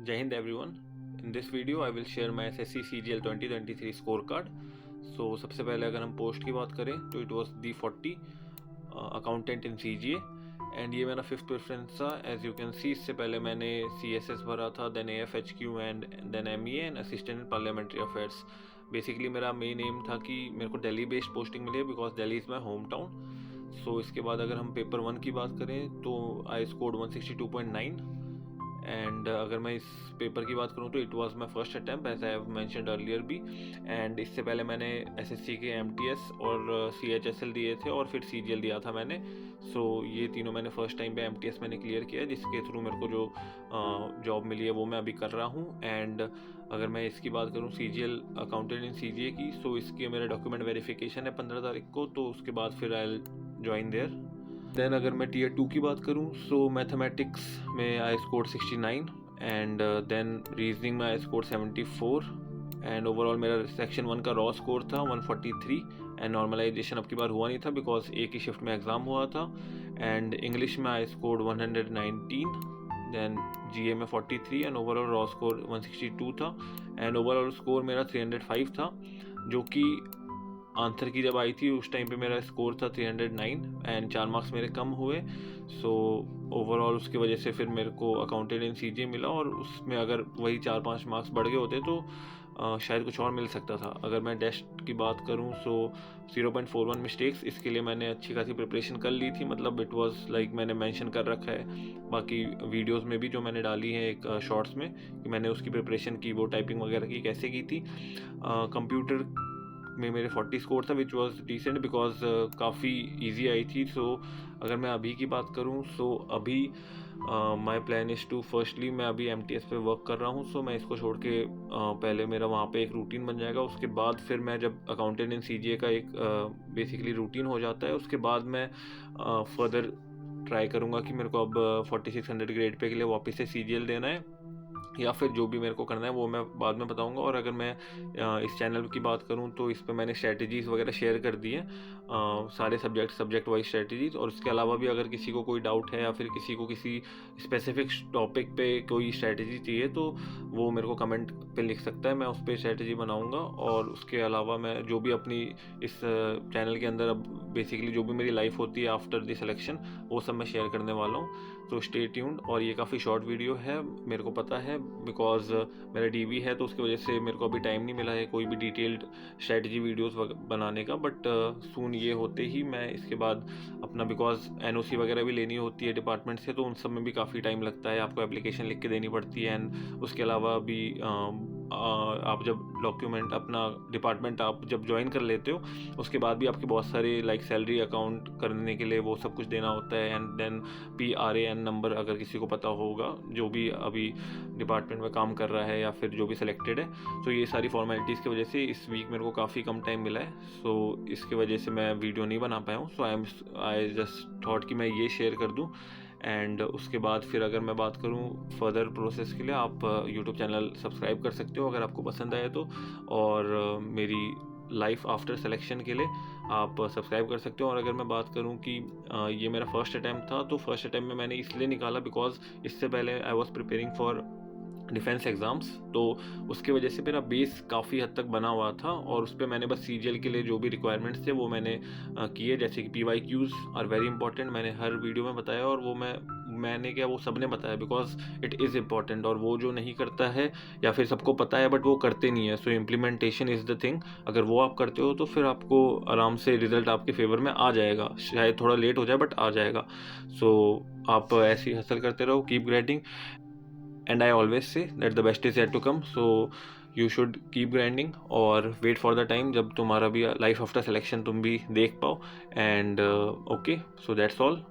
Jai Hind everyone. In this video I will share my SSC CGL 2023 scorecard. So सबसे पहले अगर हम post की बात करें तो it was D40 accountant in CGA and ये मेरा फिफ्थ प्रेफरेंस था. एज यू कैन सी इससे पहले मैंने CSS भरा था, then AFHQ and then MEA and assistant in parliamentary affairs. Basically मेरा मेन एम था कि मेरे को दिल्ली बेस्ड पोस्टिंग मिले because Delhi is my home town. So इसके बाद अगर हम पेपर 1 की बात करें तो आई स्कोर्ड 162.9 एंड अगर मैं इस पेपर की बात करूँ तो it was my first attempt as I have mentioned earlier भी. एंड इससे पहले मैंने SSC के MTS और CHSL दिए थे और फिर CGL दिया था मैंने. सो ये तीनों मैंने फर्स्ट टाइम पे MTS मैंने क्लियर किया है, जिसके थ्रू मेरे को जो जॉब मिली है वो मैं अभी कर रहा हूँ. एंड अगर मैं इसकी बात करूँ CGL अकाउंटेंट इन CGA की, सो इसकी मेरा डॉक्यूमेंट वेरिफिकेशन है 15 तारीख को, तो उसके बाद फिर आई ज्वाइन देयर. देन अगर मैं Tier 2 की बात करूँ सो मैथमेटिक्स में I score 69 and then reasoning में आई स्कोर 74 एंड ओवरऑल मेरा सेक्शन 1 का रॉ स्कोर था 143 एंड नॉर्मलाइजेशन अब की बार हुआ नहीं था बिकॉज एक ही शिफ्ट में एग्ज़ाम हुआ था. एंड इंग्लिश में आई स्कोर 119, देन GA में 43 एंड ओवरऑल रॉ स्कोर 162 था एंड ओवरऑल स्कोर मेरा 305 था, जो कि आंसर की जब आई थी उस टाइम पे मेरा स्कोर था 309 एंड 4 मार्क्स मेरे कम हुए. सो ओवरऑल उसकी वजह से फिर मेरे को अकाउंटेंट इन CGA मिला और उसमें अगर वही 4-5 मार्क्स बढ़ गए होते तो शायद कुछ और मिल सकता था. अगर मैं डेस्ट की बात करूं सो 0.41 मिस्टेक्स, इसके लिए मैंने अच्छी खासी प्रिपरेशन कर ली थी. मतलब इट वाज लाइक मैंने मेंशन कर रखा है बाकी वीडियोस में भी जो मैंने डाली है एक शॉर्ट्स में कि मैंने उसकी प्रिपरेशन की, वो टाइपिंग वगैरह की कैसे की थी. कंप्यूटर में मेरे 40 स्कोर था विच वाज डिसेंट बिकॉज काफ़ी इजी आई थी. सो अगर मैं अभी की बात करूं सो अभी my plan is to firstly मैं अभी MTS पे वर्क कर रहा हूं. सो मैं इसको छोड़ के पहले मेरा वहाँ पे एक रूटीन बन जाएगा. उसके बाद फिर मैं जब अकाउंटेंट इन CGA का एक बेसिकली रूटीन हो जाता है उसके बाद मैं फर्दर ट्राई करूँगा कि मेरे को अब 4600 ग्रेड पे के लिए वापस से CGL देना है या फिर जो भी मेरे को करना है वो मैं बाद में बताऊंगा. और अगर मैं इस चैनल की बात करूं तो इस पर मैंने स्ट्रैटेजीज़ वगैरह शेयर कर दी हैं, सारे सब्जेक्ट वाइज स्ट्रैटेजीज़. और इसके अलावा भी अगर किसी को कोई डाउट है या फिर किसी को किसी स्पेसिफिक टॉपिक पे कोई स्ट्रैटेजी चाहिए तो वो मेरे को कमेंट पे लिख सकता है, मैं उस पर स्ट्रैटेजी बनाऊँगा. और उसके अलावा मैं जो भी अपनी इस चैनल के अंदर अब बेसिकली जो भी मेरी लाइफ होती है आफ्टर द सिलेक्शन वो सब मैं शेयर करने वाला हूँ. तो स्टे ट्यून्ड. और ये काफ़ी शॉर्ट वीडियो है मेरे को पता है बिकॉज मेरा DV है तो उसकी वजह से मेरे को अभी टाइम नहीं मिला है कोई भी डिटेल्ड स्ट्रेटजी वीडियोस बनाने का. बट सून ये होते ही मैं इसके बाद अपना बिकॉज NOC वगैरह भी लेनी होती है डिपार्टमेंट से, तो उन सब में भी काफ़ी टाइम लगता है, आपको एप्लीकेशन लिख के देनी पड़ती है. एंड उसके अलावा भी आप जब डॉक्यूमेंट अपना डिपार्टमेंट आप जब ज्वाइन कर लेते हो उसके बाद भी आपके बहुत सारे लाइक सैलरी अकाउंट करने के लिए वो सब कुछ देना होता है. एंड देन PRAN नंबर अगर किसी को पता होगा जो भी अभी डिपार्टमेंट में काम कर रहा है या फिर जो भी सिलेक्टेड है. तो ये सारी फॉर्मेलिटीज़ की वजह से इस वीक मेरे को काफ़ी कम टाइम मिला है. सो इसकी वजह से मैं वीडियो नहीं बना पाया हूँ. सो आई जस्ट थॉट कि मैं ये शेयर कर दूँ. एंड उसके बाद फिर अगर मैं बात करूँ फर्दर प्रोसेस के लिए आप YouTube चैनल सब्सक्राइब कर सकते हो अगर आपको पसंद आए तो. और मेरी लाइफ आफ्टर सिलेक्शन के लिए आप सब्सक्राइब कर सकते हो. और अगर मैं बात करूं कि ये मेरा फर्स्ट अटैम्प्ट था तो फर्स्ट अटैम्प्ट में मैंने इसलिए निकाला बिकॉज इससे पहले I was preparing for defence exams, तो उसकी वजह से मेरा बेस काफ़ी हद तक बना हुआ था. और उस पर मैंने बस CGL के लिए जो भी रिक्वायरमेंट्स थे वो मैंने किए, जैसे कि PYQs आर वेरी इंपॉर्टेंट, मैंने हर वीडियो में बताया. और वो मैंने क्या वो सबने बताया बिकॉज इट इज़ इम्पॉर्टेंट. और वो जो नहीं करता है या फिर सबको पता है बट वो करते नहीं है, सो इम्प्लीमेंटेशन इज़ द थिंग. अगर वो आप करते हो तो फिर आपको आराम से रिजल्ट आपके फेवर में आ जाएगा, शायद थोड़ा लेट हो जाए बट आ जाएगा. सो आप ऐसे ही हसल करते रहो, keep grinding. And I always say that the best is yet to come, so you should keep grinding और wait for the time जब तुम्हारा भी लाइफ आफ्टर सिलेक्शन तुम भी देख पाओ. And okay, so that's all.